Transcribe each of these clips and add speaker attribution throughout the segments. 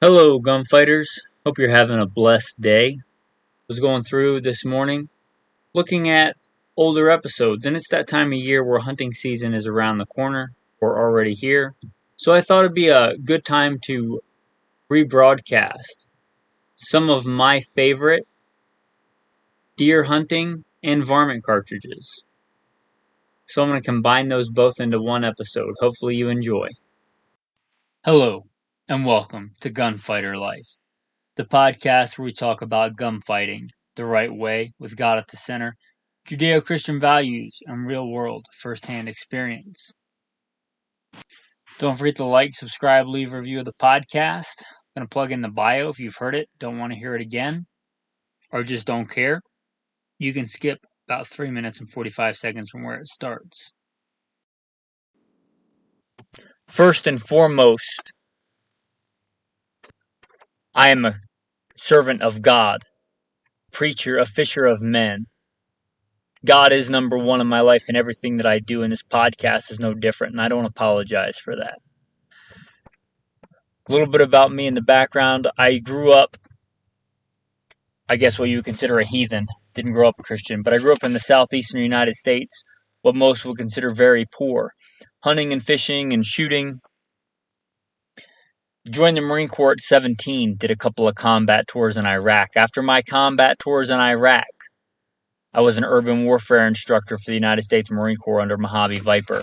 Speaker 1: Hello, gunfighters. Hope you're having a blessed day. I was going through this morning looking at older episodes, and it's that time of year where hunting season is around the corner. We're already here. So I thought it'd be a good time to rebroadcast some of my favorite deer hunting and varmint cartridges. So I'm going to combine those both into one episode. Hopefully you enjoy. Hello, and welcome to Gunfighter Life, the podcast where we talk about gunfighting the right way, with God at the center, Judeo-Christian values, and real-world first-hand experience. Don't forget to like, subscribe, leave a review of the podcast. I'm going to plug in the bio if you've heard it, don't want to hear it again, or just don't care. You can skip about 3 minutes and 45 seconds from where it starts. First and foremost, I am a servant of God, preacher, a fisher of men. God is number one in my life, and everything that I do in this podcast is no different, and I don't apologize for that. A little bit about me in the background. I grew up, I guess what you would consider a heathen. Didn't grow up a Christian, but I grew up in the southeastern United States, what most would consider very poor. Hunting and fishing and shooting. Joined the Marine Corps at 17, did a couple of combat tours in Iraq. After my combat tours in Iraq, I was an urban warfare instructor for the United States Marine Corps under Mojave Viper.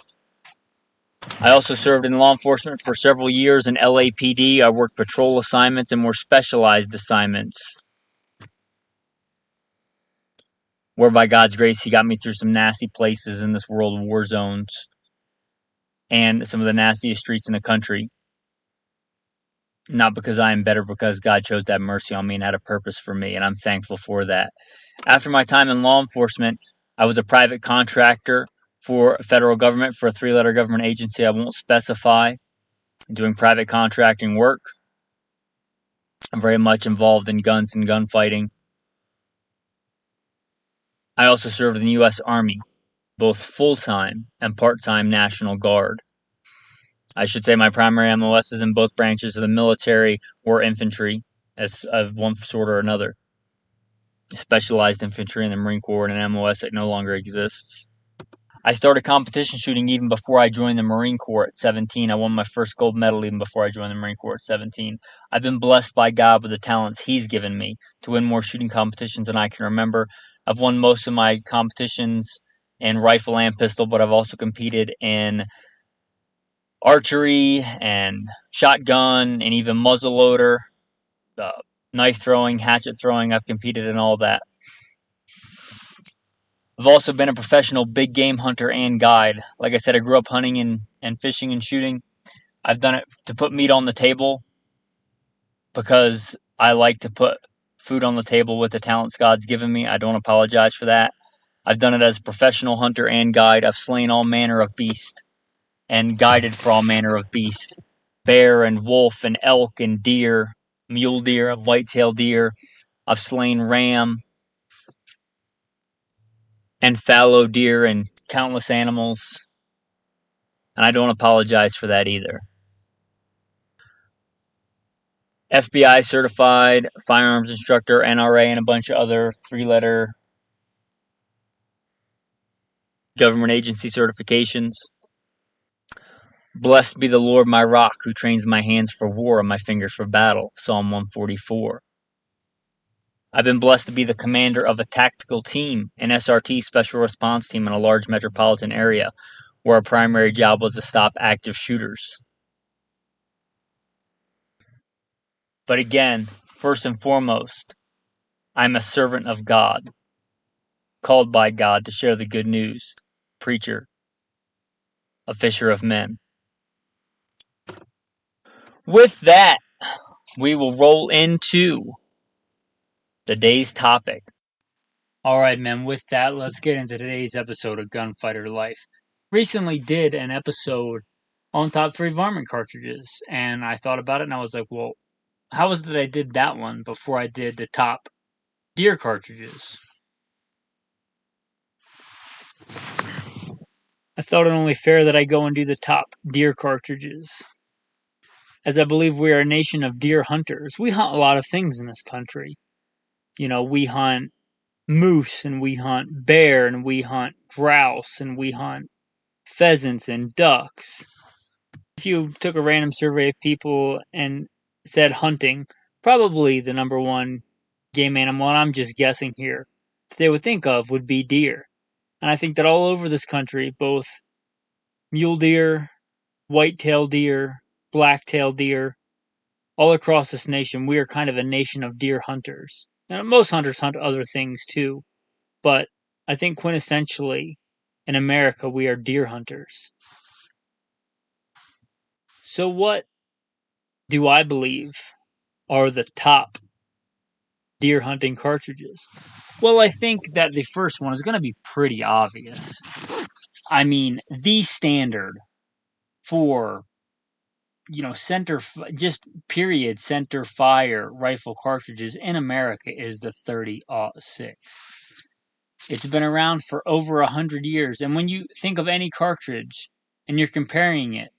Speaker 1: I also served in law enforcement for several years in LAPD. I worked patrol assignments and more specialized assignments, where by God's grace, He got me through some nasty places in this world of war zones and some of the nastiest streets in the country. Not because I am better, because God chose to have mercy on me and had a purpose for me, and I'm thankful for that. After my time in law enforcement, I was a private contractor for federal government, for a 3-letter government agency I won't specify, doing private contracting work. I'm very much involved in guns and gunfighting. I also served in the U.S. Army, both full-time and part-time National Guard. I should say my primary MOS is in both branches of the military or infantry, as of one sort or another. Specialized infantry in the Marine Corps and an MOS that no longer exists. I started competition shooting even before I joined the Marine Corps at 17. I won my first gold medal even before I joined the Marine Corps at 17. I've been blessed by God with the talents He's given me to win more shooting competitions than I can remember. I've won most of my competitions in rifle and pistol, but I've also competed in archery and shotgun and even muzzleloader, knife throwing, hatchet throwing. I've competed in all that. I've also been a professional big game hunter and guide. Like I said, I grew up hunting and fishing and shooting. I've done it to put meat on the table because I like to put food on the table with the talents God's given me. I don't apologize for that. I've done it as a professional hunter and guide. I've slain all manner of beast and guided for all manner of beast. Bear and wolf and elk and deer, mule deer, whitetail deer. I've slain ram and fallow deer and countless animals. And I don't apologize for that either. FBI certified, firearms instructor, NRA, and a bunch of other 3-letter government agency certifications. Blessed be the Lord my rock, who trains my hands for war and my fingers for battle. Psalm 144. I've been blessed to be the commander of a tactical team, an SRT, special response team, in a large metropolitan area, where our primary job was to stop active shooters. But again, first and foremost, I'm a servant of God, called by God to share the good news, preacher, a fisher of men. With that, we will roll into the day's topic. Alright, men, with that, let's get into today's episode of Gunfighter Life. Recently did an episode on top 3 varmint cartridges, and I thought about it and I was like, well, how was it that I did that one before I did the top deer cartridges? I thought it only fair that I go and do the top deer cartridges. as I believe we are a nation of deer hunters. We hunt a lot of things in this country. We hunt moose and we hunt bear and we hunt grouse and we hunt pheasants and ducks. If you took a random survey of people and said hunting, probably the number one game animal, and I'm just guessing here, that they would think of would be deer. And I think that all over this country, both mule deer, white-tailed deer, black-tailed deer, all across this nation, we are kind of a nation of deer hunters. Now, most hunters hunt other things too, but I think quintessentially in America, we are deer hunters. So, what do I believe are the top deer hunting cartridges? Well, I think that the first one is going to be pretty obvious. I mean, the standard for just period center fire rifle cartridges in America is the 30-06. It's been around for over 100 years, and when you think of any cartridge and you're comparing it,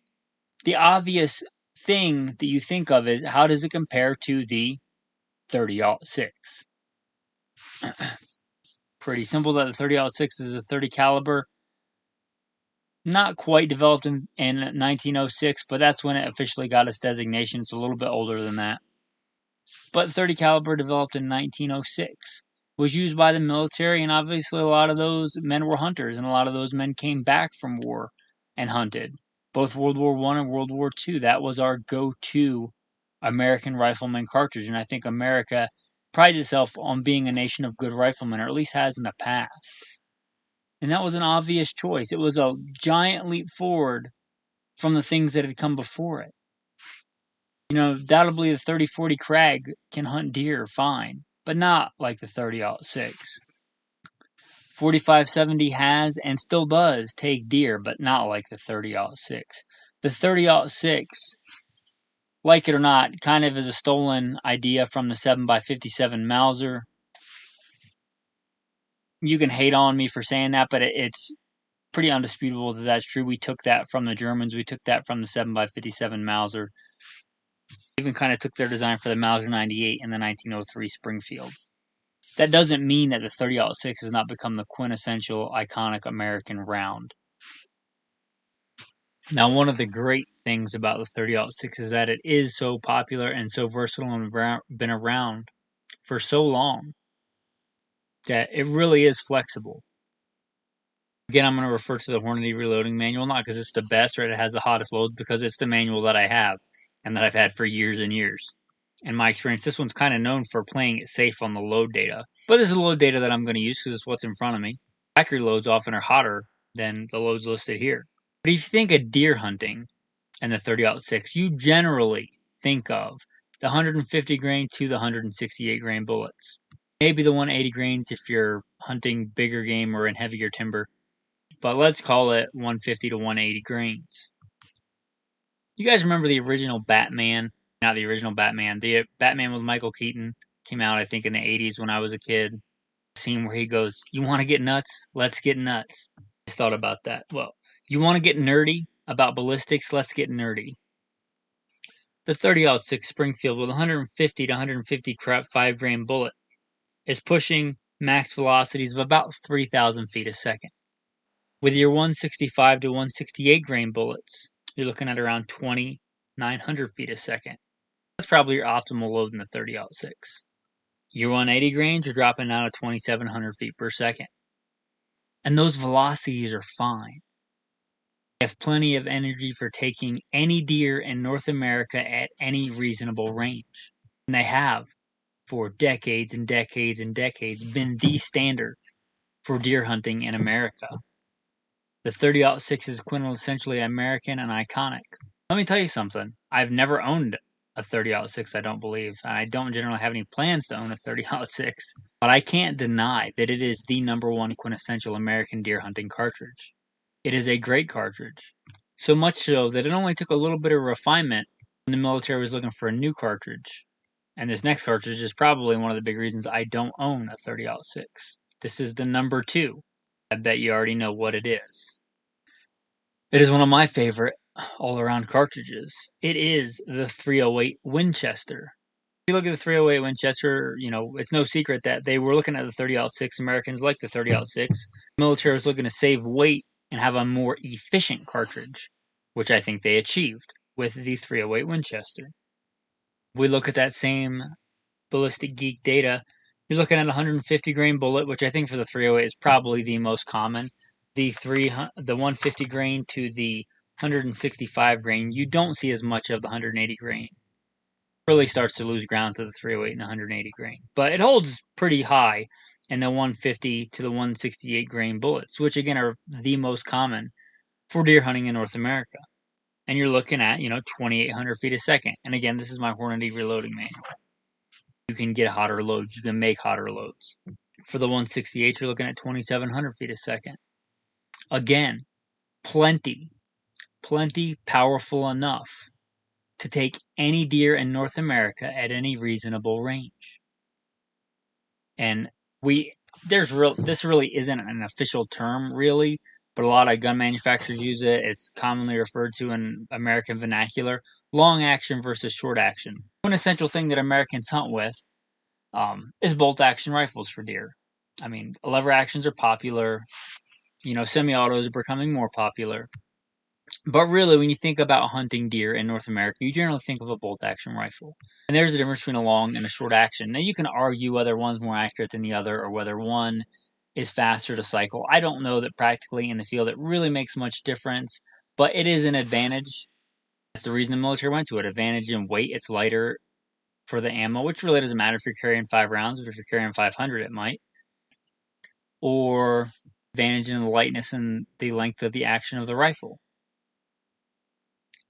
Speaker 1: the obvious thing that you think of is how does it compare to the 30-06? Pretty simple that the 30-06 is a 30 caliber. Not quite developed in 1906, but that's when it officially got its designation. It's a little bit older than that. But 30 caliber developed in 1906. Was used by the military, and obviously a lot of those men were hunters, and a lot of those men came back from war and hunted. Both World War I and World War II, that was our go-to American rifleman cartridge, and I think America prides itself on being a nation of good riflemen, or at least has in the past. And that was an obvious choice. It was a giant leap forward from the things that had come before it. Undoubtedly the 30-40 Krag can hunt deer fine, but not like the 30-06. 45-70 has and still does take deer, but not like the 30-06. The 30-06, like it or not, kind of is a stolen idea from the 7x57 Mauser. You can hate on me for saying that, but it's pretty undisputable that that's true. We took that from the Germans. We took that from the 7x57 Mauser. Even kind of took their design for the Mauser 98 in the 1903 Springfield. That doesn't mean that the 30-06 has not become the quintessential iconic American round. Now, one of the great things about the 30-06 is that it is so popular and so versatile and been around for so long that it really is flexible. Again, I'm going to refer to the Hornady Reloading Manual, not because it's the best or it has the hottest loads, because it's the manual that I have and that I've had for years and years. In my experience, this one's kind of known for playing it safe on the load data. But this is load data that I'm going to use because it's what's in front of me. Factory loads often are hotter than the loads listed here. But if you think of deer hunting and the 30-06, you generally think of the 150 grain to the 168 grain bullets. Maybe the 180 grains if you're hunting bigger game or in heavier timber. But let's call it 150 to 180 grains. You guys remember the original Batman? Not the original Batman. The Batman with Michael Keaton came out, I think, in the 80s when I was a kid. The scene where he goes, "You want to get nuts? Let's get nuts." I just thought about that. Well, you want to get nerdy about ballistics? Let's get nerdy. The 30-06 Springfield with 150 to 155 grain bullet is pushing max velocities of about 3,000 feet a second. With your 165 to 168 grain bullets, you're looking at around 2,900 feet a second. That's probably your optimal load in the 30-06. Your 180 grains are dropping down to 2,700 feet per second. And those velocities are fine. They have plenty of energy for taking any deer in North America at any reasonable range. And they have, for decades and decades and decades, been the standard for deer hunting in America. The 30-06 is quintessentially American and iconic. Let me tell you something. I've never owned a 30-06, I don't believe. And I don't generally have any plans to own a 30-06. But I can't deny that it is the number one quintessential American deer hunting cartridge. It is a great cartridge. So much so that it only took a little bit of refinement when the military was looking for a new cartridge. And this next cartridge is probably one of the big reasons I don't own a 30-06. This is the number 2. I bet you already know what it is. It is one of my favorite all-around cartridges. It is the 308 Winchester. If you look at the 308 Winchester, it's no secret that they were looking at the 30-06. Americans like the 30-06. The military was looking to save weight and have a more efficient cartridge, which I think they achieved with the 308 Winchester. We look at that same ballistic geek data. You're looking at a 150 grain bullet, which I think for the 308 is probably the most common. The 150 grain to the 165 grain, you don't see as much of the 180 grain. It really starts to lose ground to the 308 and 180 grain, but it holds pretty high in the 150 to the 168 grain bullets, which again are the most common for deer hunting in North America. And you're looking at 2,800 feet a second. And again, this is my Hornady reloading manual. You can get hotter loads. You can make hotter loads. For the 168, you're looking at 2,700 feet a second. Again, plenty powerful enough to take any deer in North America at any reasonable range. And this really isn't an official term, really, but a lot of gun manufacturers use it. It's commonly referred to in American vernacular: long action versus short action. One essential thing that Americans hunt with is bolt action rifles for deer. I mean, lever actions are popular. Semi-autos are becoming more popular. But really, when you think about hunting deer in North America, you generally think of a bolt action rifle. And there's a difference between a long and a short action. Now, you can argue whether one's more accurate than the other or whether one is faster to cycle. I don't know that practically in the field it really makes much difference, but it is an advantage. That's the reason the military went to it. Advantage in weight, it's lighter for the ammo, which really doesn't matter if you're carrying 5 rounds, but if you're carrying 500, it might. Or advantage in the lightness and the length of the action of the rifle.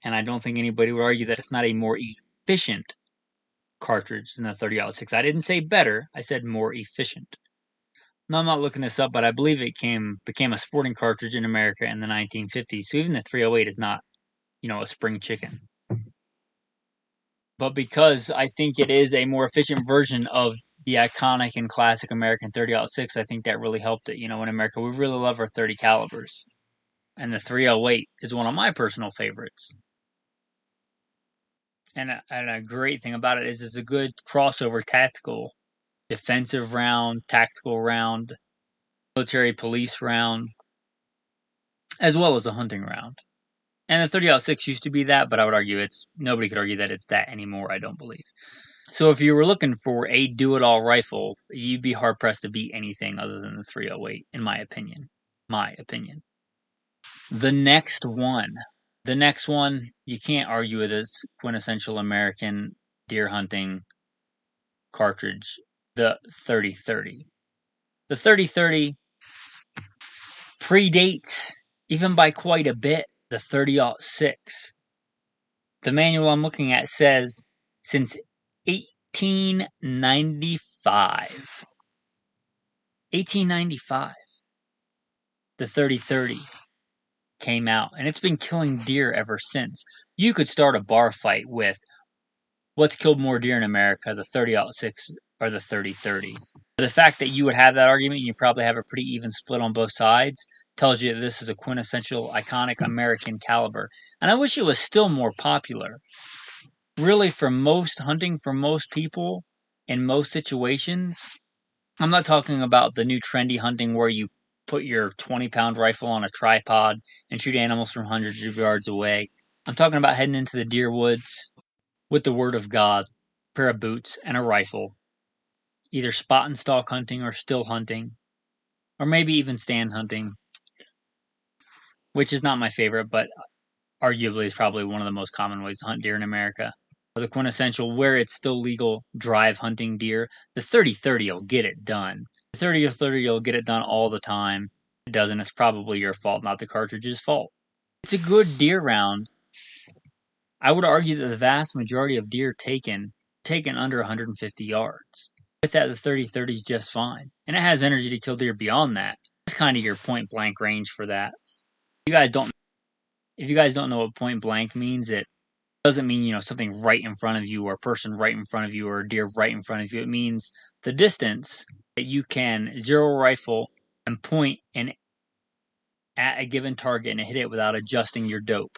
Speaker 1: And I don't think anybody would argue that it's not a more efficient cartridge than the 30-06. I didn't say better, I said more efficient. Now, I'm not looking this up, but I believe it became a sporting cartridge in America in the 1950s. So even the 308 is not, a spring chicken. But because I think it is a more efficient version of the iconic and classic American 30-06, I think that really helped it. In America, we really love our 30 calibers. And the 308 is one of my personal favorites. And a great thing about it is it's a good crossover tactical, defensive round, tactical round, military police round, as well as a hunting round. And the 30-06 used to be that, but I would argue nobody could argue that it's that anymore, I don't believe. So if you were looking for a do-it-all rifle, you'd be hard-pressed to beat anything other than the 308, in my opinion. The next one, you can't argue with its quintessential American deer hunting cartridge, the 30-30. The 30-30 predates, even by quite a bit, the 30-06. The manual I'm looking at says since 1895. 1895. The 30-30 came out, and it's been killing deer ever since. You could start a bar fight with what's killed more deer in America, the 30-06 or the 30-30. The fact that you would have that argument, and you probably have a pretty even split on both sides, tells you that this is a quintessential, iconic American caliber. And I wish it was still more popular. Really, for most hunting, for most people, in most situations, I'm not talking about the new trendy hunting where you put your 20-pound rifle on a tripod and shoot animals from hundreds of yards away. I'm talking about heading into the deer woods with the word of God, a pair of boots, and a rifle. Either spot and stalk hunting or still hunting, or maybe even stand hunting, which is not my favorite, but arguably is probably one of the most common ways to hunt deer in America. Or the quintessential, where it's still legal, drive hunting deer. The 30-30 will get it done. The 30-30 will get it done all the time. If it doesn't, it's probably your fault, not the cartridge's fault. It's a good deer round. I would argue that the vast majority of deer taken under 150 yards. With that, the 30-30 is just fine. And it has energy to kill deer beyond that. It's kind of your point blank range for that. If you guys don't know what point blank means, it doesn't mean, something right in front of you or a person right in front of you or a deer right in front of you. It means the distance that you can zero rifle and point at a given target and hit it without adjusting your dope.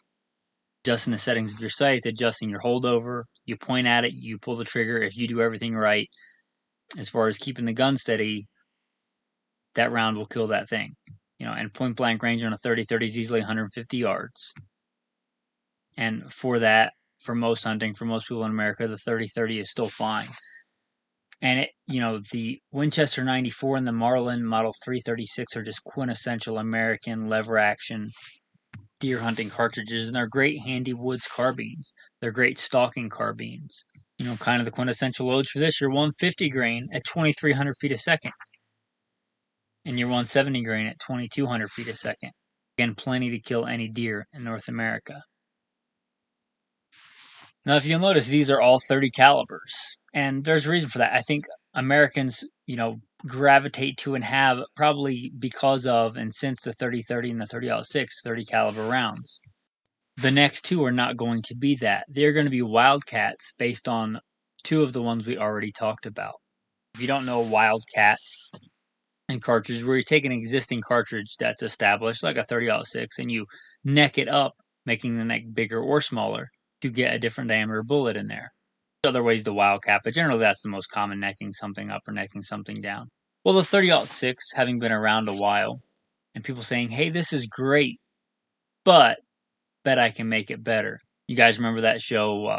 Speaker 1: adjusting the settings of your sights, adjusting your holdover. You point at it, you pull the trigger. If you do everything right, as far as keeping the gun steady, that round will kill that thing. And point blank range on a 30-30 is easily 150 yards. And for that, for most hunting, for most people in America, the 30-30 is still fine. And the Winchester 94 and the Marlin Model 336 are just quintessential American lever action deer hunting cartridges, and they're great handy woods carbines. They're great stalking carbines. Kind of the quintessential loads for this, your 150 grain at 2,300 feet a second, and your 170 grain at 2,200 feet a second. Again, plenty to kill any deer in North America. Now, if you'll notice, these are all 30 calibers, and there's a reason for that. I think Americans, gravitate to and have probably because of and since the 30-30 and the 30-06 30 caliber rounds. The next two are not going to be that. They're going to be Wildcats based on two of the ones we already talked about. If you don't know Wildcat and cartridge, where you take an existing cartridge that's established, like a 30-06, and you neck it up, making the neck bigger or smaller to get a different diameter bullet in there. There's other ways to Wildcat, but generally that's the most common, necking something up or necking something down. Well, the 30-06, having been around a while, and people saying, hey, this is great, but bet I can make it better. You guys remember that show,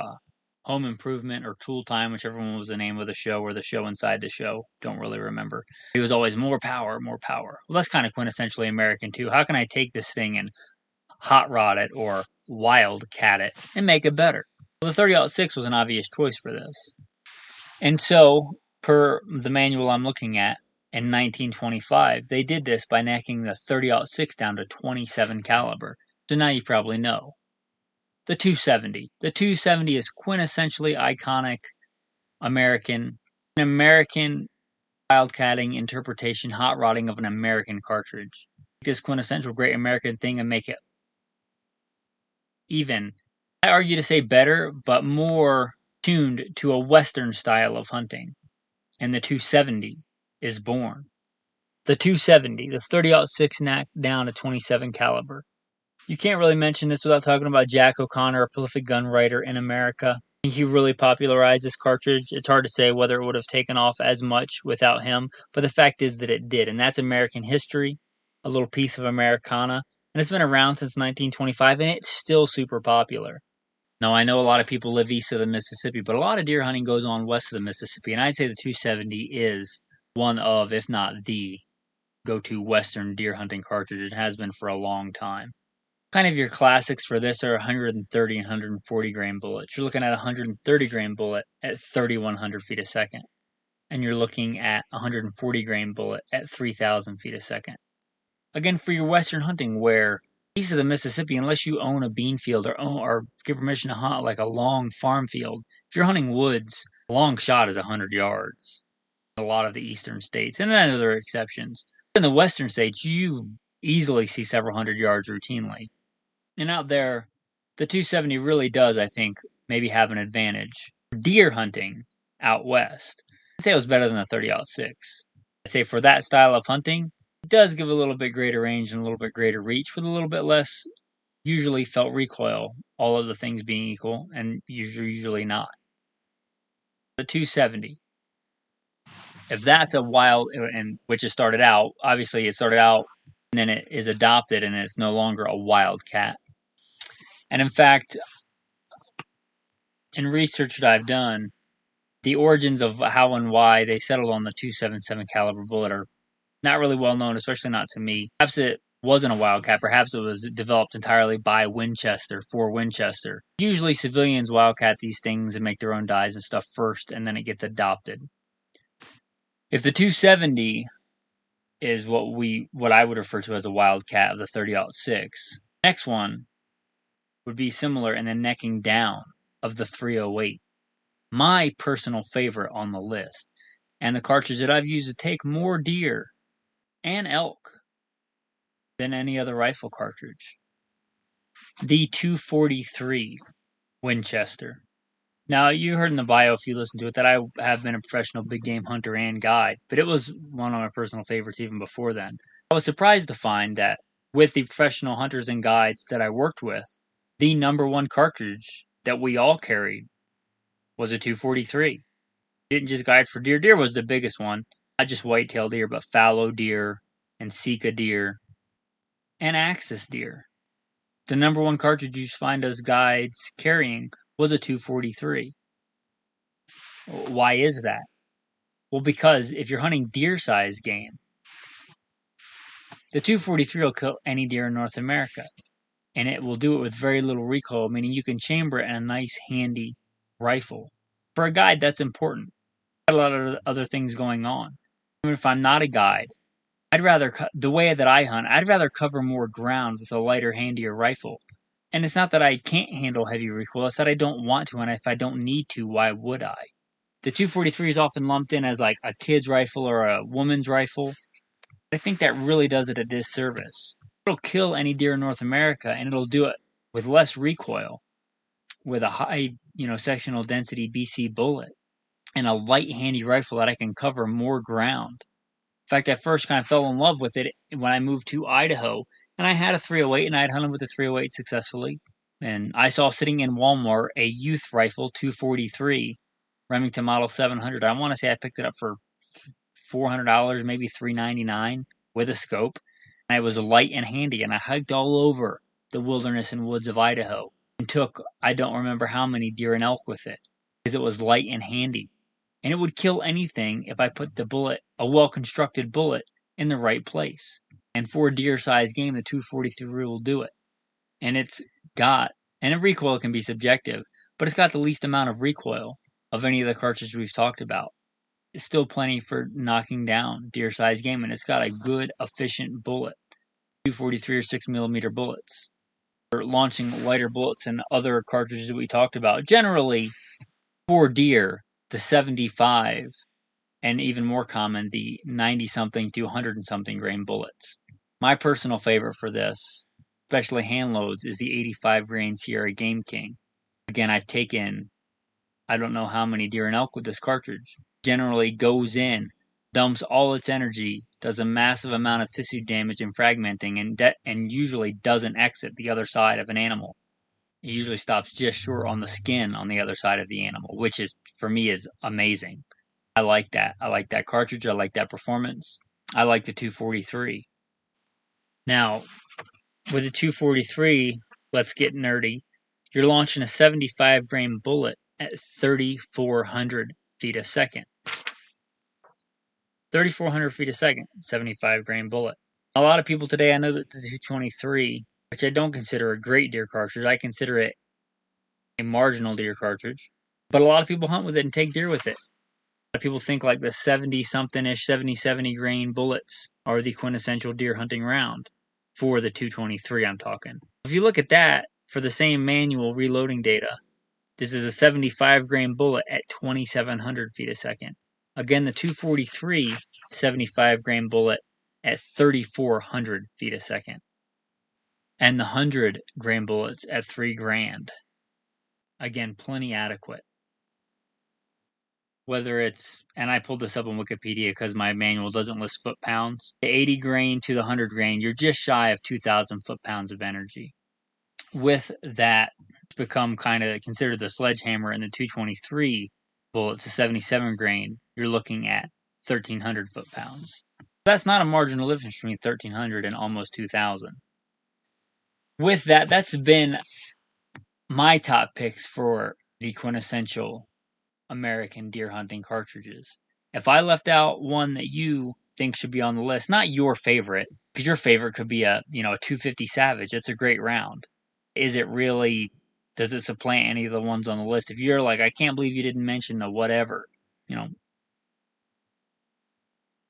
Speaker 1: Home Improvement or Tool Time, whichever one was the name of the show, or the show inside the show? Don't really remember. It was always more power, more power. Well, that's kind of quintessentially American too. How can I take this thing and hot rod it or wildcat it and make it better? Well, the 30-06 was an obvious choice for this. And so, per the manual I'm looking at, in 1925, they did this by necking the 30-06 down to 27 caliber. So now you probably know. The 270. The 270 is quintessentially iconic American, an American wildcatting interpretation, hot rodding of an American cartridge. This quintessential great American thing and make it even, I argue to say better, but more tuned to a Western style of hunting. And the 270 is born. The 270, the 30-06 knack down to 27 caliber. You can't really mention this without talking about Jack O'Connor, a prolific gun writer in America. He really popularized this cartridge. It's hard to say whether it would have taken off as much without him, but the fact is that it did, and that's American history, a little piece of Americana, and it's been around since 1925, and it's still super popular. Now, I know a lot of people live east of the Mississippi, but a lot of deer hunting goes on west of the Mississippi, and I'd say the 270 is one of, if not the, go-to Western deer hunting cartridge. It has been for a long time. Kind of your classics for this are 130 and 140 grain bullets. You're looking at a 130 grain bullet at 3,100 feet a second, and you're looking at a 140 grain bullet at 3,000 feet a second. Again, for your Western hunting, where east of the Mississippi, unless you own a bean field or get permission to hunt like a long farm field, if you're hunting woods, a long shot is 100 yards. A lot of the eastern states, and then there are exceptions. In the western states, you easily see several hundred yards routinely. And out there, the 270 really does, I think, maybe have an advantage. Deer hunting out west, I'd say it was better than the 30-06. I'd say for that style of hunting, it does give a little bit greater range and a little bit greater reach with a little bit less usually felt recoil, all of the things being equal, and usually not. The 270. If that's a wild, and which it started out, obviously it started out, and then it is adopted, and it's no longer a wildcat. And in fact, in research that I've done, the origins of how and why they settled on the 277 caliber bullet are not really well known, especially not to me. Perhaps it wasn't a wildcat. Perhaps it was developed entirely by Winchester, for Winchester. Usually civilians wildcat these things and make their own dies and stuff first, and then it gets adopted. If the 270 is what I would refer to as a wildcat of the 30-06, next one would be similar in the necking down of the 308. My personal favorite on the list, and the cartridge that I've used to take more deer and elk than any other rifle cartridge. The 243 Winchester. Now, you heard in the bio, if you listen to it, that I have been a professional big game hunter and guide, but it was one of my personal favorites even before then. I was surprised to find that with the professional hunters and guides that I worked with, the number one cartridge that we all carried was a 243. Didn't just guide for deer. Deer was the biggest one. Not just whitetail deer, but fallow deer and Sika deer and axis deer. The number one cartridge you find us guides carrying was a 243. Why is that? Well, because if you're hunting deer-sized game, the 243 will kill any deer in North America. And it will do it with very little recoil, meaning you can chamber it in a nice, handy rifle. For a guide, that's important. Got a lot of other things going on. Even if I'm not a guide, the way that I hunt, I'd rather cover more ground with a lighter, handier rifle. And it's not that I can't handle heavy recoil, it's that I don't want to, and if I don't need to, why would I? The 243 is often lumped in as like a kid's rifle or a woman's rifle. I think that really does it a disservice. It'll kill any deer in North America, and it'll do it with less recoil, with a high, sectional density BC bullet, and a light, handy rifle that I can cover more ground. In fact, I first kind of fell in love with it when I moved to Idaho, and I had a 308, and I had hunted with a 308 successfully. And I saw sitting in Walmart a youth rifle 243, Remington Model 700. I want to say I picked it up for $400, maybe $399 with a scope. And it was light and handy, and I hiked all over the wilderness and woods of Idaho and took, I don't remember how many deer and elk with it, because it was light and handy. And it would kill anything if I put the bullet, a well-constructed bullet, in the right place. And for a deer-sized game, the 243 will do it. And and a recoil can be subjective, but it's got the least amount of recoil of any of the cartridges we've talked about. It's still plenty for knocking down deer-sized game, and it's got a good, efficient bullet. 243 or 6mm bullets. For launching lighter bullets and other cartridges that we talked about. Generally, for deer, the 75, and even more common, the 90-something to 100-something grain bullets. My personal favorite for this, especially hand loads, is the 85 grain Sierra Game King. Again, I've taken, I don't know how many deer and elk with this cartridge. Generally goes in, dumps all its energy, does a massive amount of tissue damage and fragmenting, and usually doesn't exit the other side of an animal. It usually stops just short on the skin on the other side of the animal, which is, for me, is amazing. I like that. I like that cartridge. I like that performance. I like the 243. Now, with the 243, let's get nerdy. You're launching a 75 grain bullet at 3,400 feet a second. 3,400 feet a second, 75 grain bullet. A lot of people today, I know that the 223, which I don't consider a great deer cartridge, I consider it a marginal deer cartridge, but a lot of people hunt with it and take deer with it. A lot of people think like the 70-something-ish, 70 grain bullets are the quintessential deer hunting round for the 223 I'm talking. If you look at that, for the same manual reloading data, this is a 75 grain bullet at 2,700 feet a second. Again, the 243 75 grain bullet at 3,400 feet a second. And the 100 grain bullets at $3,000. Again, plenty adequate. Whether it's, and I pulled this up on Wikipedia because my manual doesn't list foot-pounds. The 80 grain to the 100 grain, you're just shy of 2,000 foot-pounds of energy. With that, it's become kind of considered the sledgehammer in the 223 bullets, a 77 grain, you're looking at 1,300 foot-pounds. That's not a marginal difference between 1,300 and almost 2,000. With that, that's been my top picks for the quintessential American deer hunting cartridges. If I left out one that you think should be on the list, not your favorite, because your favorite could be a 250 Savage. It's a great round. Is it really, does it supplant any of the ones on the list? If you're like, I can't believe you didn't mention the whatever,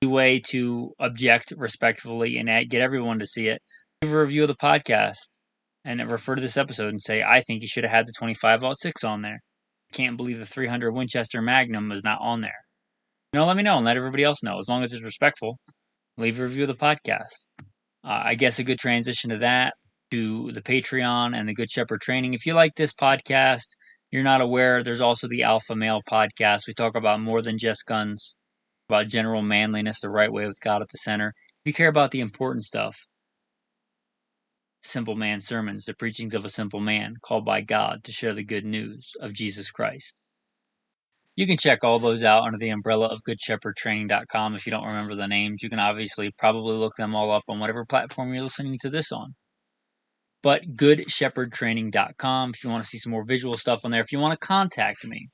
Speaker 1: way to object respectfully and get everyone to see it, leave a review of the podcast and refer to this episode and say, I think you should have had the 25-06 on there. Can't believe the 300 Winchester Magnum is not on there. Let me know and let everybody else know. As long as it's respectful, leave a review of the podcast. I guess a good transition to that, to the Patreon and the Good Shepherd Training. If you like this podcast, you're not aware, there's also the Alpha Male podcast. We talk about more than just guns, about general manliness, the right way with God at the center. If you care about the important stuff, Simple Man Sermons, the preachings of a simple man called by God to share the good news of Jesus Christ. You can check all those out under the umbrella of GoodShepherdTraining.com. If you don't remember the names, you can obviously probably look them all up on whatever platform you're listening to this on. But GoodShepherdTraining.com if you want to see some more visual stuff on there, if you want to contact me.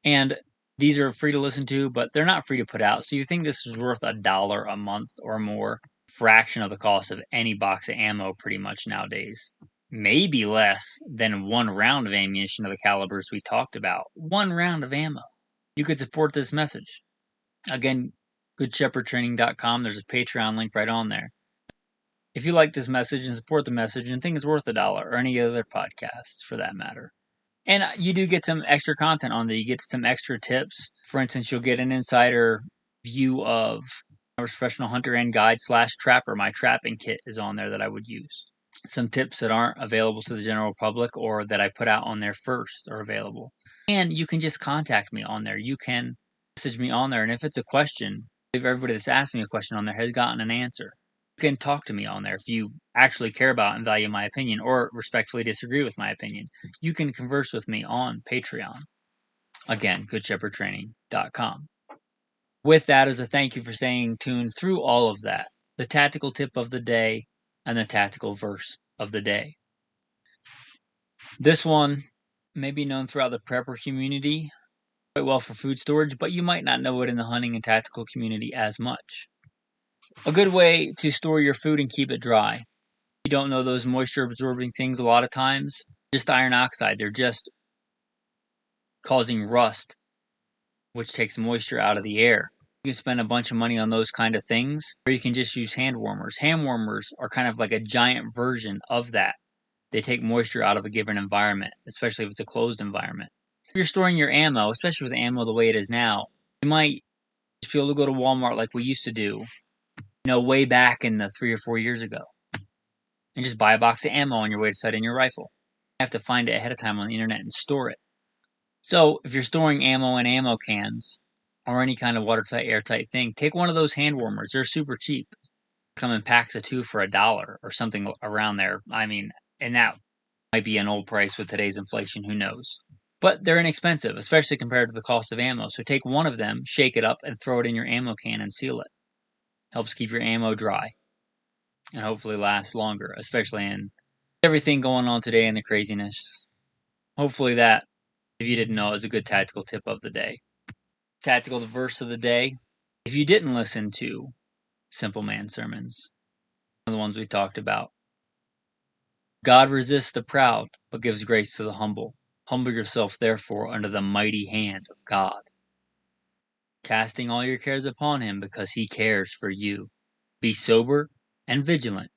Speaker 1: And these are free to listen to, but they're not free to put out. So you think this is worth $1 a month or more? Fraction of the cost of any box of ammo pretty much nowadays. Maybe less than one round of ammunition of the calibers we talked about. One round of ammo. You could support this message. Again, GoodShepherdTraining.com. There's a Patreon link right on there. If you like this message and support the message and think it's worth $1 or any other podcasts for that matter. And you do get some extra content on there. You get some extra tips. For instance, you'll get an insider view of a professional hunter and guide / trapper. My trapping kit is on there that I would use. Some tips that aren't available to the general public or that I put out on there first are available. And you can just contact me on there. You can message me on there. And if it's a question, if everybody that's asked me a question on there has gotten an answer, you can talk to me on there if you actually care about and value my opinion or respectfully disagree with my opinion. You can converse with me on Patreon. Again, GoodShepherdTraining.com. With that as a thank you for staying tuned through all of that, the tactical tip of the day and the tactical verse of the day. This one may be known throughout the prepper community quite well for food storage, but you might not know it in the hunting and tactical community as much. A good way to store your food and keep it dry. You don't know those moisture absorbing things a lot of times. Just iron oxide. They're just causing rust, which takes moisture out of the air. You can spend a bunch of money on those kind of things, or you can just use hand warmers. Hand warmers are kind of like a giant version of that. They take moisture out of a given environment, especially if it's a closed environment. If you're storing your ammo, especially with ammo the way it is now, you might just be able to go to Walmart like we used to do, way back in the 3 or 4 years ago, and just buy a box of ammo on your way to sight in your rifle. You have to find it ahead of time on the internet and store it. So if you're storing ammo in ammo cans or any kind of watertight, airtight thing, take one of those hand warmers. They're super cheap. Come in packs of 2 for $1 or something around there. I mean, and that might be an old price with today's inflation. Who knows? But they're inexpensive, especially compared to the cost of ammo. So take one of them, shake it up, and throw it in your ammo can and seal it. Helps keep your ammo dry and hopefully last longer, especially in everything going on today and the craziness. Hopefully that, if you didn't know, is a good tactical tip of the day. Tactical verse of the day. If you didn't listen to Simple Man Sermons, one of the ones we talked about, God resists the proud, but gives grace to the humble. Humble yourself, therefore, under the mighty hand of God, casting all your cares upon him because he cares for you. Be sober and vigilant,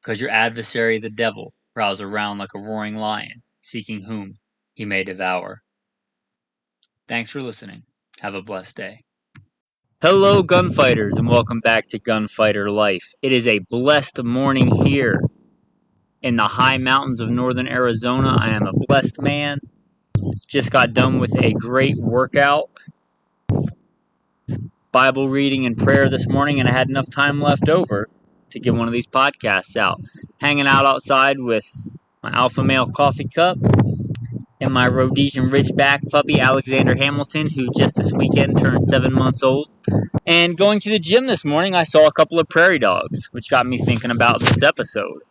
Speaker 1: because your adversary, the devil, prowls around like a roaring lion, seeking whom he may devour. Thanks for listening. Have a blessed day. Hello, gunfighters, and welcome back to Gunfighter Life. It is a blessed morning here in the high mountains of northern Arizona. I am a blessed man. Just got done with a great workout, Bible reading and prayer this morning, and I had enough time left over to get one of these podcasts out. Hanging out outside with my alpha male coffee cup and my Rhodesian Ridgeback puppy, Alexander Hamilton, who just this weekend turned 7 months old. And going to the gym this morning, I saw a couple of prairie dogs, which got me thinking about this episode.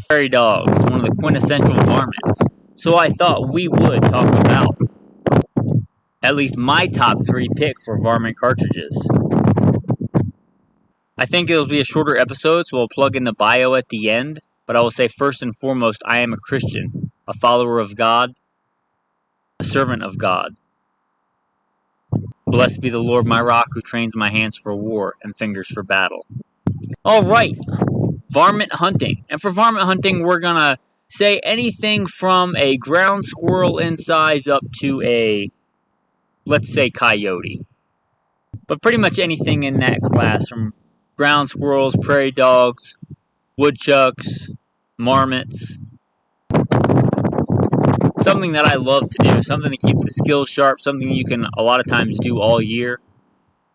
Speaker 1: Prairie dogs, one of the quintessential varmints. So I thought we would talk about at least my top 3 pick for varmint cartridges. I think it'll be a shorter episode, so we'll plug in the bio at the end. But I will say first and foremost, I am a Christian, a follower of God, a servant of God. Blessed be the Lord my rock, who trains my hands for war and fingers for battle. Alright, varmint hunting. And for varmint hunting, we're going to say anything from a ground squirrel in size up to a, let's say, coyote. But pretty much anything in that class, from ground squirrels, prairie dogs, woodchucks, marmots. Something that I love to do, something to keep the skills sharp, something you can a lot of times do all year,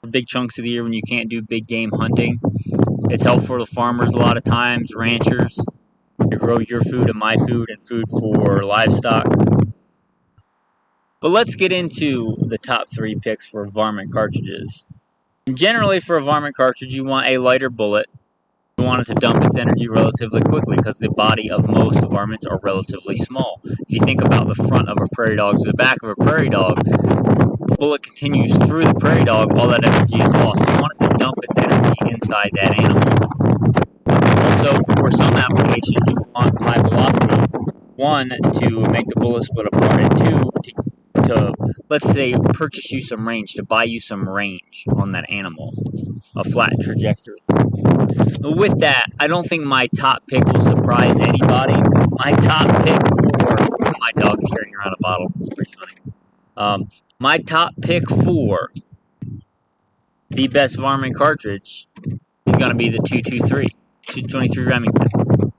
Speaker 1: for big chunks of the year when you can't do big game hunting. It's helpful for the farmers a lot of times, ranchers. to grow your food and my food and food for livestock. But let's get into the top 3 picks for varmint cartridges. And generally, for a varmint cartridge, you want a lighter bullet. You want it to dump its energy relatively quickly because the body of most varmints are relatively small. If you think about the front of a prairie dog to the back of a prairie dog, the bullet continues through the prairie dog, all that energy is lost. So you want it to dump its energy inside that animal. Also, for some applications, you want high velocity. 1, to make the bullet split apart, and 2, to let's say, purchase you some range, to buy you some range on that animal, a flat trajectory. With that, I don't think my top pick will surprise anybody. My top pick for... My dog's carrying around a bottle. It's pretty funny. My top pick for the best varmint cartridge is going to be the 223 Remington.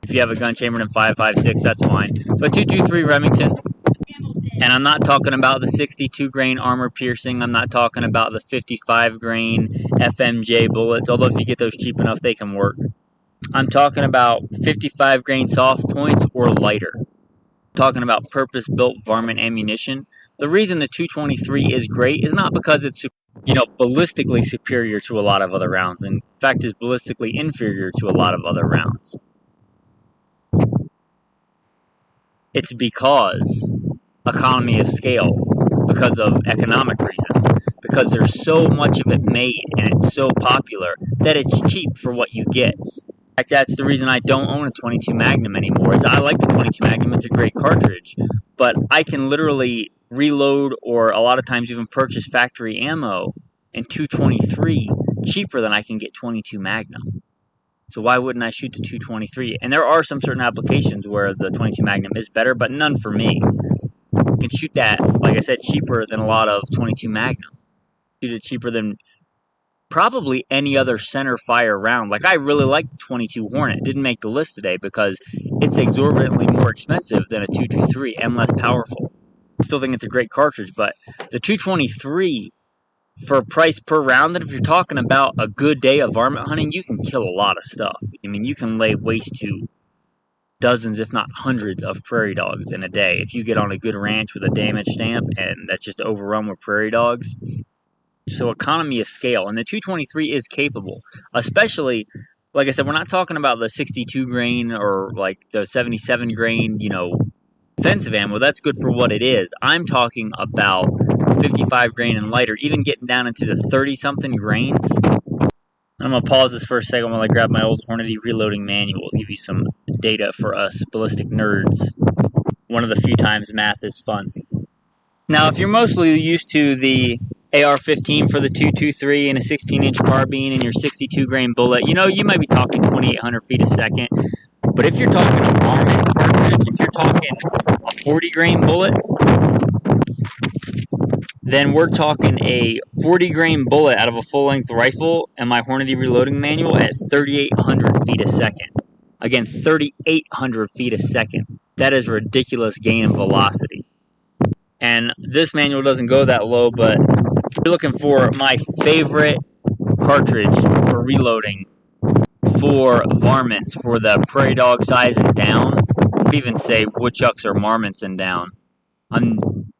Speaker 1: If you have a gun chambered in 5.56, that's fine. But 223 Remington, and I'm not talking about the 62 grain armor piercing. I'm not talking about the 55 grain FMJ bullets, although if you get those cheap enough, they can work. I'm talking about 55 grain soft points or lighter. I'm talking about purpose-built varmint ammunition. The reason the 223 is great is not because it's, ballistically superior to a lot of other rounds. In fact, it's ballistically inferior to a lot of other rounds. It's because economy of scale, because of economic reasons, because there's so much of it made and it's so popular that it's cheap for what you get. In fact, that's the reason I don't own a 22 Magnum anymore. Is I like the 22 Magnum, it's a great cartridge, but I can literally reload or a lot of times even purchase factory ammo in 223 cheaper than I can get 22 Magnum. So why wouldn't I shoot the 223? And there are some certain applications where the 22 Magnum is better, but none for me. You can shoot that, like I said, cheaper than a lot of 22 Magnum. Shoot it cheaper than probably any other center fire round. Like, I really like the 22 Hornet. It didn't make the list today because it's exorbitantly more expensive than a 223 and less powerful. I still think it's a great cartridge, but the 223, for price per round, and if you're talking about a good day of varmint hunting, you can kill a lot of stuff. I mean, you can lay waste to dozens, if not hundreds, of prairie dogs in a day. If you get on a good ranch with a damage stamp and that's just overrun with prairie dogs. So economy of scale. And the 223 is capable. Especially, like I said, we're not talking about the 62 grain or like the 77 grain, defensive ammo. That's good for what it is. I'm talking about 55 grain and lighter, even getting down into the 30-something grains. I'm going to pause this for a second while I grab my old Hornady reloading manual to give you some data for us ballistic nerds. One of the few times math is fun. Now, if you're mostly used to the AR-15 for the 223 and a 16-inch carbine and your 62 grain bullet, you might be talking 2,800 feet a second. But if you're talking a varmint cartridge, if you're talking a 40 grain bullet, then we're talking a 40 grain bullet out of a full-length rifle and my Hornady reloading manual at 3,800 feet a second. Again, 3,800 feet a second. That is ridiculous gain in velocity. And this manual doesn't go that low, but if you're looking for my favorite cartridge for reloading for varmints, for the prairie dog size and down, I would even say woodchucks or marmots and down,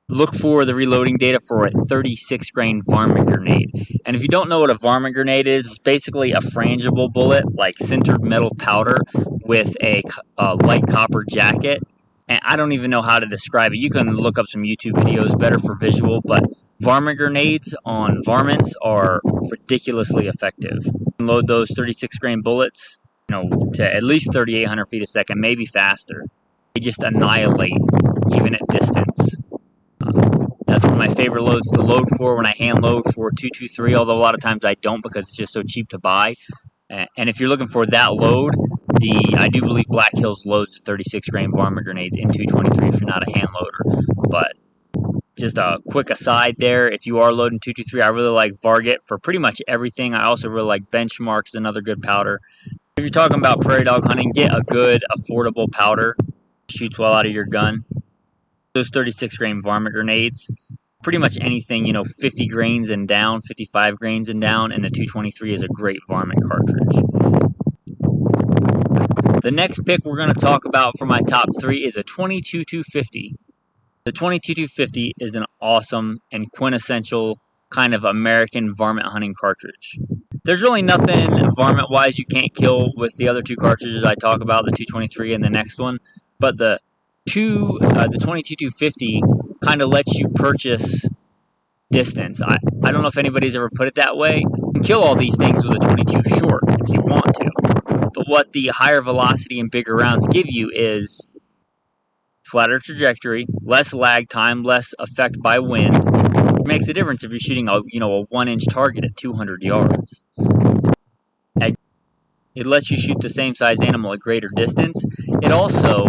Speaker 1: look for the reloading data for a 36 grain varmint grenade. And if you don't know what a varmint grenade is, it's basically a frangible bullet, like sintered metal powder with a light copper jacket. And I don't even know how to describe it. You can look up some YouTube videos better for visual, but varmint grenades on varmints are ridiculously effective. Load those 36 grain bullets, to at least 3,800 feet a second, maybe faster. They just annihilate, even at distance. That's one of my favorite loads to load for when I hand load for 223, although a lot of times I don't because it's just so cheap to buy. And if you're looking for that load, I do believe Black Hills loads the 36 grain varmint grenades in 223 if you're not a hand loader. But just a quick aside there, if you are loading 223, I really like Varget for pretty much everything. I also really like Benchmark, is another good powder. If you're talking about prairie dog hunting, get a good, affordable powder. Shoots well out of your gun. Those 36 grain varmint grenades, pretty much anything, 50 grains and down, 55 grains and down, and the 223 is a great varmint cartridge. The next pick we're going to talk about for my top 3 is a 22-250. The 22-250 is an awesome and quintessential kind of American varmint hunting cartridge. There's really nothing varmint-wise you can't kill with the other 2 cartridges I talk about, the 223 and the next one, but the 22-250 kind of lets you purchase distance. I don't know if anybody's ever put it that way. You can kill all these things with a 22 short if you want to, but what the higher velocity and bigger rounds give you is flatter trajectory, less lag time, less effect by wind. It makes a difference if you're shooting a 1-inch target at 200 yards. It lets you shoot the same size animal at greater distance. It also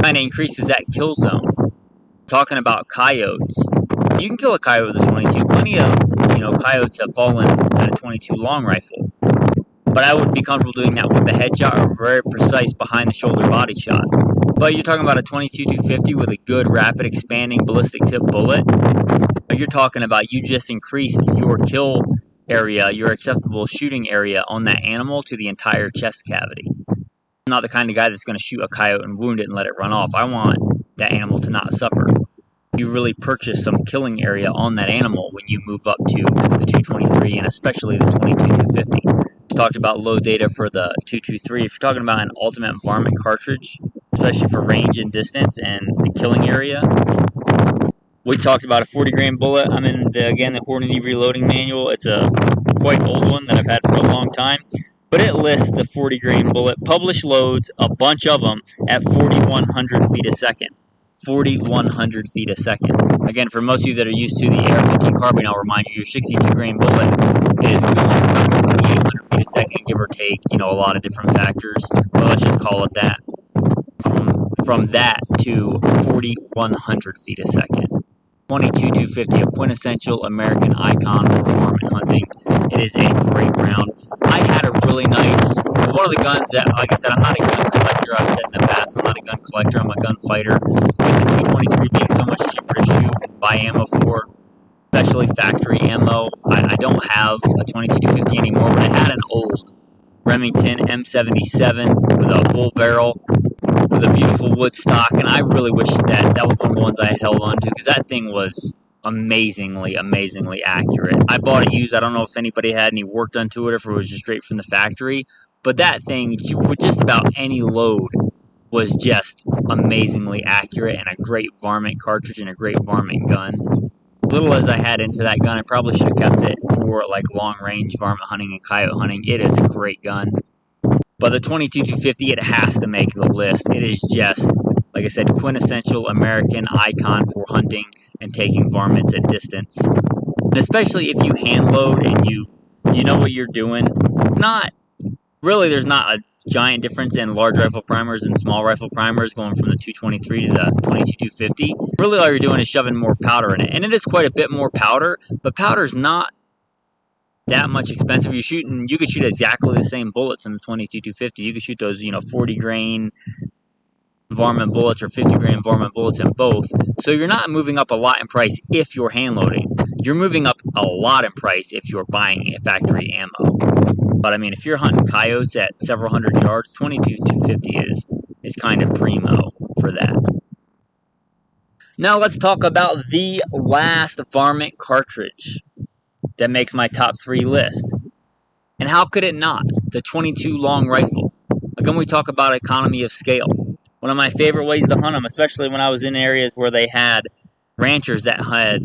Speaker 1: kind of increases that kill zone. Talking about coyotes, you can kill a coyote with a 22. Plenty of coyotes have fallen at a 22 long rifle, but I would be comfortable doing that with a headshot or a very precise behind the shoulder body shot. But you're talking about a 22-250 with a good rapid expanding ballistic tip bullet. You're talking about you just increased your kill area, your acceptable shooting area on that animal to the entire chest cavity. I'm not the kind of guy that's going to shoot a coyote and wound it and let it run off. I want that animal to not suffer. You really purchase some killing area on that animal when you move up to the 223 and especially the 22-250. We talked about low data for the 223. If you're talking about an ultimate varmint cartridge, especially for range and distance and the killing area, we talked about a 40 grain bullet. I'm in the Hornady reloading manual. It's a quite old one that I've had for a long time, but it lists the 40 grain bullet published loads, a bunch of them, at 4,100 feet a second. 4,100 feet a second. Again, for most of you that are used to the AR-15 carbine, I'll remind you, your 62 grain bullet is going about 2,800 feet a second, give or take, a lot of different factors, but let's just call it that. From that to 4,100 feet a second. 22-250, a quintessential American icon for varmint hunting. It is a great round. I had a really nice, one of the guns that, like I said, I'm not a gun collector. I've said in the past, I'm not a gun collector, I'm a gun fighter. With the 223 being so much cheaper to shoot, buy ammo for, especially factory ammo, I don't have a 22-250 anymore, but I had an old Remington M77 with a bull barrel, with a beautiful wood stock, and I really wish that was one of the ones I held on to, because that thing was amazingly accurate. I bought it used. I don't know if anybody had any work done to it, or if it was just straight from the factory, but that thing, with just about any load, was just amazingly accurate, and a great varmint cartridge and a great varmint gun. As little as I had into that gun, I probably should have kept it for long range varmint hunting and coyote hunting. It is a great gun. But the 22-250, it has to make the list. It is just, like I said, quintessential American icon for hunting and taking varmints at distance. And especially if you hand load and you know what you're doing. There's not a giant difference in large rifle primers and small rifle primers going from the 223 to the 22-250. Really all you're doing is shoving more powder in it. And it is quite a bit more powder, but powder's not that much expensive. You could shoot exactly the same bullets in the 22-250. You could shoot those, 40 grain varmint bullets or 50 grain varmint bullets in both. So you're not moving up a lot in price if you're hand loading. You're moving up a lot in price if you're buying a factory ammo. But I mean, if you're hunting coyotes at several hundred yards, 22-250 is kind of primo for that. Now let's talk about the last varmint cartridge that makes my top 3 list. And how could it not? The 22 long rifle. Again, we talk about economy of scale. One of my favorite ways to hunt them, especially when I was in areas where they had ranchers that had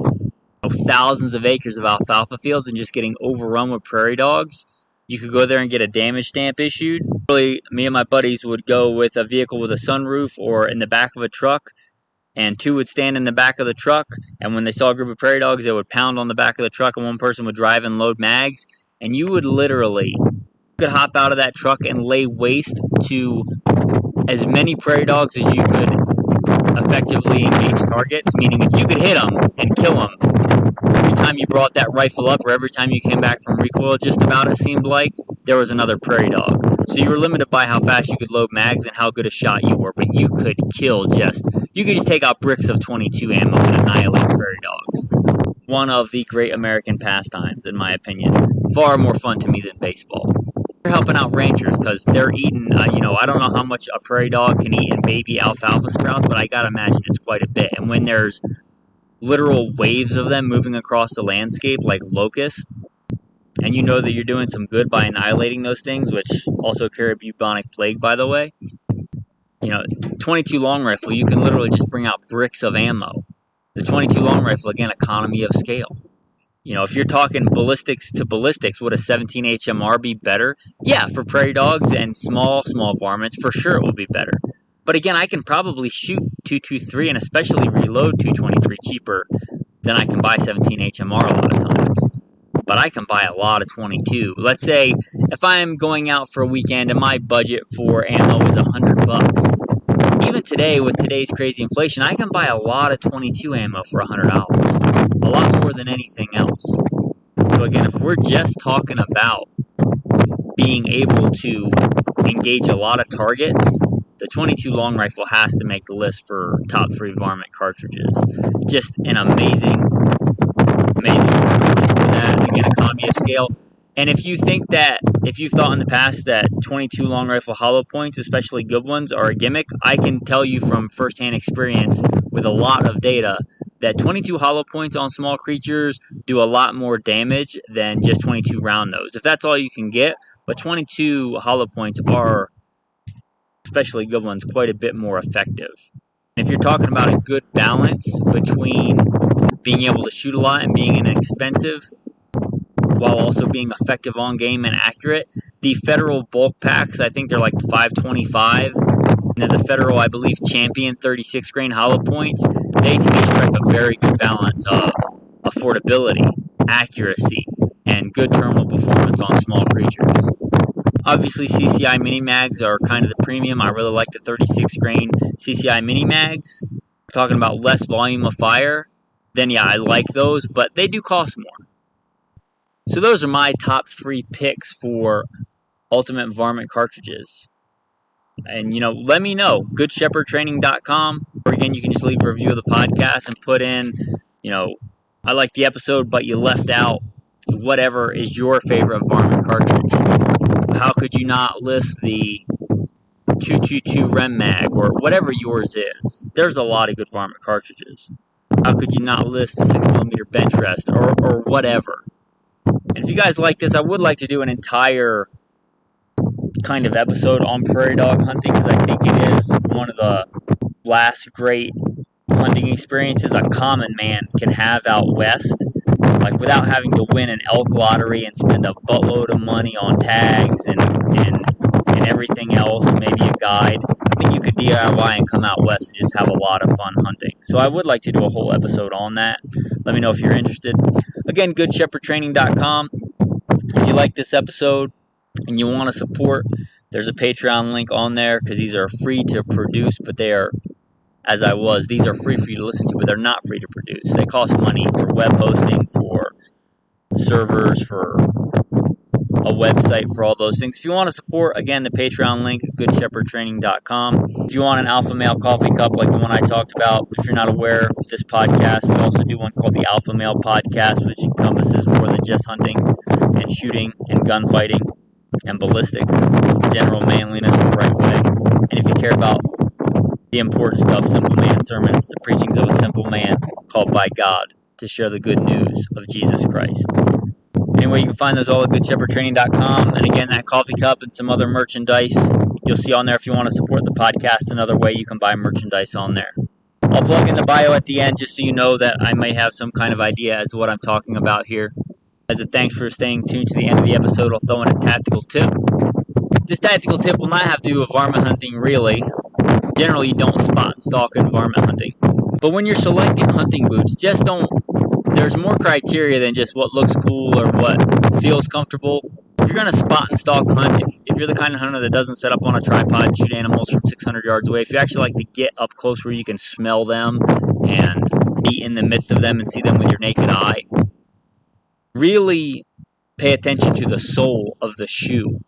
Speaker 1: thousands of acres of alfalfa fields and just getting overrun with prairie dogs. You could go there and get a damage stamp issued. Really, me and my buddies would go with a vehicle with a sunroof or in the back of a truck, and 2 would stand in the back of the truck, and when they saw a group of prairie dogs, they would pound on the back of the truck, and one person would drive and load mags, and you could hop out of that truck and lay waste to as many prairie dogs as you could effectively engage targets, meaning if you could hit them and kill them, every time you brought that rifle up or every time you came back from recoil, just about it seemed like, there was another prairie dog. So you were limited by how fast you could load mags and how good a shot you were, but you could just take out bricks of 22 ammo and annihilate prairie dogs. One of the great American pastimes, in my opinion. Far more fun to me than baseball. They're helping out ranchers because they're eating, I don't know how much a prairie dog can eat in baby alfalfa sprouts, but I gotta imagine it's quite a bit. And when there's literal waves of them moving across the landscape like locusts, and you know that you're doing some good by annihilating those things, which also carry bubonic plague, by the way. 22 long rifle, you can literally just bring out bricks of ammo. The 22 long rifle, again, economy of scale. If you're talking ballistics to ballistics, would a 17 HMR be better? Yeah, for prairie dogs and small varmints, for sure it will be better. But again, I can probably shoot 223 and especially reload 223 cheaper than I can buy 17 HMR a lot of times. But I can buy a lot of 22. Let's say if I'm going out for a weekend and my budget for ammo is $100. Even today, with today's crazy inflation, I can buy a lot of 22 ammo for $100. A lot more than anything else. So again, if we're just talking about being able to engage a lot of targets, the 22 long rifle has to make the list for top 3 varmint cartridges. Just an amazing cartridge for that. Again, economy of scale. And if you thought in the past that 22 long rifle hollow points, especially good ones, are a gimmick, I can tell you from firsthand experience with a lot of data that 22 hollow points on small creatures do a lot more damage than just 22 round nose. If that's all you can get, but 22 hollow points are, especially good ones, quite a bit more effective. And if you're talking about a good balance between being able to shoot a lot and being inexpensive, while also being effective on game and accurate, the federal bulk packs, I think they're like 525, and the federal, I believe, champion 36 grain hollow points, they to me strike a very good balance of affordability, accuracy, and good terminal performance on small creatures. Obviously, CCI mini mags are kind of the premium. I really like the 36 grain CCI mini mags. Talking about less volume of fire, then yeah, I like those, but they do cost more. So those are my top 3 picks for Ultimate Varmint cartridges. And, let me know. GoodShepherdTraining.com. Or again, you can just leave a review of the podcast and put in, I like the episode, but you left out whatever is your favorite varmint cartridge. How could you not list the 222 Rem Mag or whatever yours is? There's a lot of good varmint cartridges. How could you not list the 6mm bench rest or whatever? And if you guys like this, I would like to do an entire kind of episode on prairie dog hunting, because I think it is one of the last great hunting experiences a common man can have out west. Like, without having to win an elk lottery and spend a buttload of money on tags and everything else, maybe a guide. I mean, you could DIY and come out west and just have a lot of fun hunting. So I would like to do a whole episode on that. Let me know if you're interested. Again, GoodShepherdTraining.com. If you like this episode and you want to support, there's a Patreon link on there, because these are free to produce, but they are, these are free for you to listen to, but they're not free to produce. They cost money for web hosting, for servers, for a website, for all those things. If you want to support, again, the Patreon link, GoodShepherdTraining.com. If you want an Alpha Male coffee cup like the one I talked about, if you're not aware of this podcast, we also do one called the Alpha Male Podcast, which encompasses more than just hunting and shooting and gunfighting and ballistics, general manliness the right way. And if you care about the important stuff, Simple Man Sermons, the preachings of a simple man called by God to share the good news of Jesus Christ. Anyway, you can find those all at GoodShepherdTraining.com. And again, that coffee cup and some other merchandise you'll see on there. If you want to support the podcast another way, you can buy merchandise on there. I'll plug in the bio at the end just so you know that I may have some kind of idea as to what I'm talking about here. As a thanks for staying tuned to the end of the episode, I'll throw in a tactical tip. This tactical tip will not have to do with varmint hunting, really. Generally, you don't spot and stalk in varmint hunting. But when you're selecting hunting boots, just don't... There's more criteria than just what looks cool or what feels comfortable. If you're going to spot and stalk hunt, if you're the kind of hunter that doesn't set up on a tripod and shoot animals from 600 yards away, if you actually like to get up close where you can smell them and be in the midst of them and see them with your naked eye, really pay attention to the sole of the shoe.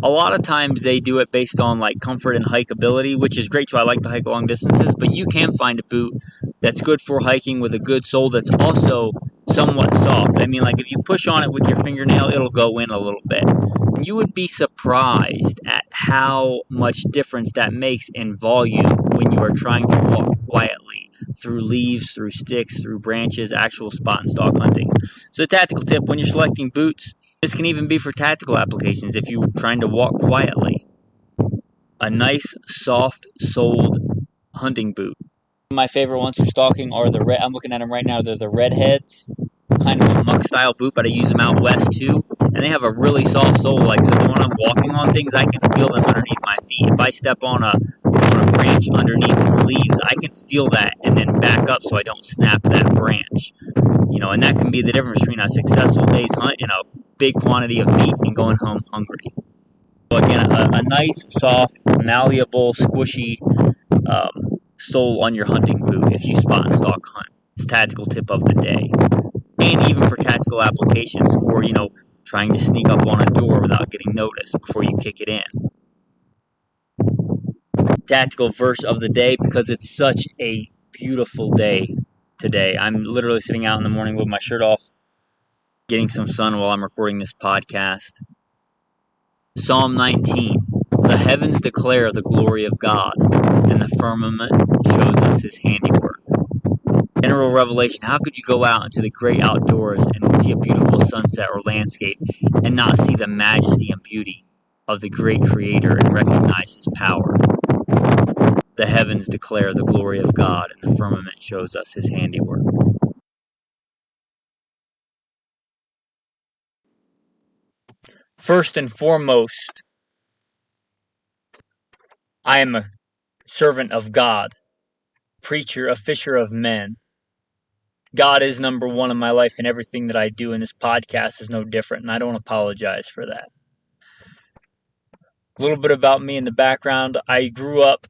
Speaker 1: A lot of times they do it based on like comfort and hike ability, which is great too. I like to hike long distances, but you can find a boot that's good for hiking with a good sole that's also somewhat soft. I mean, like if you push on it with your fingernail, it'll go in a little bit. you would be surprised at how much difference that makes in volume when you are trying to walk quietly through leaves, through sticks, through branches, actual spot and stalk hunting. So a tactical tip when you're selecting boots, this can even be for tactical applications if you're trying to walk quietly. A nice, soft-soled hunting boot. My favorite ones for stalking are the red. I'm looking at them right now. They're the Redheads, kind of a muck style boot, but I use them out west too. And they have a really soft sole, like so when I'm walking on things, I can feel them underneath my feet. If I step on a branch underneath leaves, I can feel that and then back up so I don't snap that branch. And that can be the difference between a successful day's hunt and a big quantity of meat and going home hungry. So again, a nice, soft, malleable, squishy sole on your hunting boot if you spot and stalk hunt. It's a tactical tip of the day. And even for tactical applications for, trying to sneak up on a door without getting noticed before you kick it in. Tactical verse of the day, because it's such a beautiful day today. I'm literally sitting out in the morning with my shirt off, getting some sun while I'm recording this podcast. Psalm 19. The heavens declare the glory of God, and the firmament shows us his handiwork. General revelation, how could you go out into the great outdoors and see a beautiful sunset or landscape and not see the majesty and beauty of the great creator and recognize his power? The heavens declare the glory of God, and the firmament shows us his handiwork. First and foremost, I am a servant of God, preacher, a fisher of men. God is number one in my life, and everything that I do in this podcast is no different, and I don't apologize for that. A little bit about me in the background. I grew up,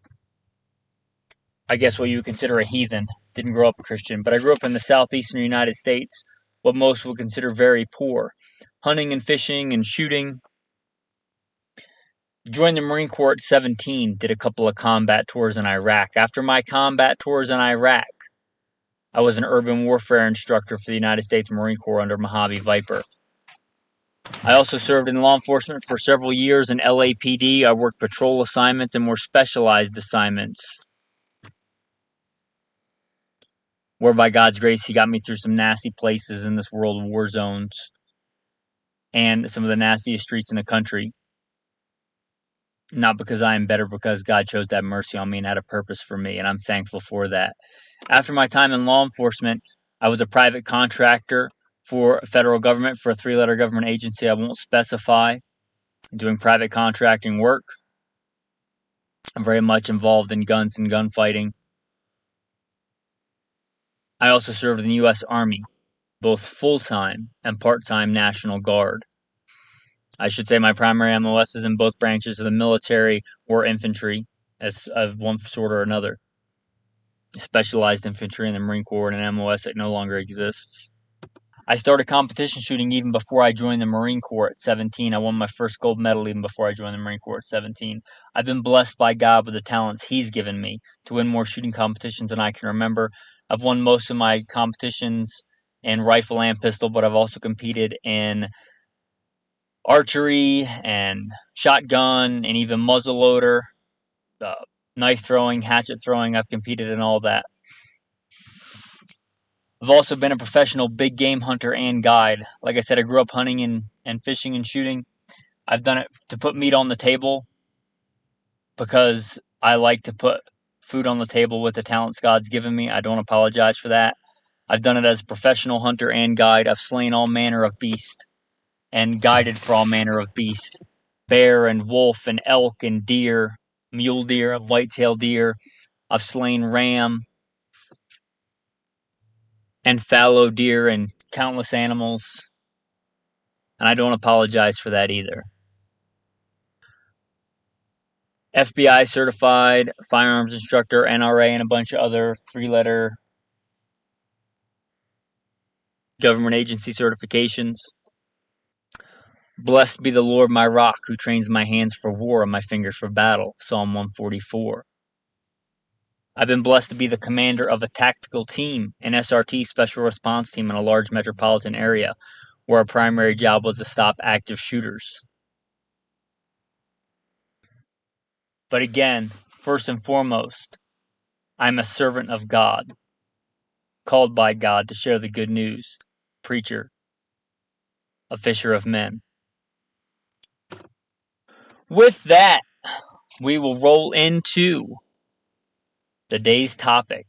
Speaker 1: I guess what you would consider a heathen. Didn't grow up a Christian, but I grew up in the southeastern United States, what most would consider very poor. Hunting and fishing and shooting. Joined the Marine Corps at 17, did a couple of combat tours in Iraq. After my combat tours in Iraq, I was an urban warfare instructor for the United States Marine Corps under Mojave Viper. I also served in law enforcement for several years in LAPD. I worked patrol assignments and more specialized assignments, where by God's grace, he got me through some nasty places in this world, war zones, and some of the nastiest streets in the country. Not because I am better, because God chose to have mercy on me and had a purpose for me, and I'm thankful for that. After my time in law enforcement, I was a private contractor for federal government, for a 3-letter government agency I won't specify, doing private contracting work. I'm very much involved in guns and gunfighting. I also served in the U.S. Army, both full-time and part-time National Guard. I should say my primary MOS is in both branches of the military or infantry, as of one sort or another. Specialized infantry in the Marine Corps and an MOS that no longer exists. I started competition shooting even before I joined the Marine Corps at 17. I won my first gold medal even before I joined the Marine Corps at 17. I've been blessed by God with the talents he's given me to win more shooting competitions than I can remember. I've won most of my competitions in rifle and pistol, but I've also competed in archery and shotgun and even muzzleloader, knife throwing, hatchet throwing. I've competed in all that. I've also been a professional big game hunter and guide. Like I said, I grew up hunting and fishing and shooting. I've done it to put meat on the table because I like to put food on the table with the talents God's given me. I don't apologize for that. I've done it as a professional hunter and guide. I've slain all manner of beast and guided for all manner of beast. Bear and wolf and elk and deer, mule deer, whitetail deer. I've slain ram and fallow deer and countless animals. And I don't apologize for that either. FBI certified firearms instructor, NRA, and a bunch of other 3-letter government agency certifications. Blessed be the Lord my rock, who trains my hands for war and my fingers for battle. Psalm 144. I've been blessed to be the commander of a tactical team, an SRT, special response team, in a large metropolitan area, where our primary job was to stop active shooters. But again, first and foremost, I'm a servant of God, called by God to share the good news, preacher, a fisher of men. With that, we will roll into the day's topic.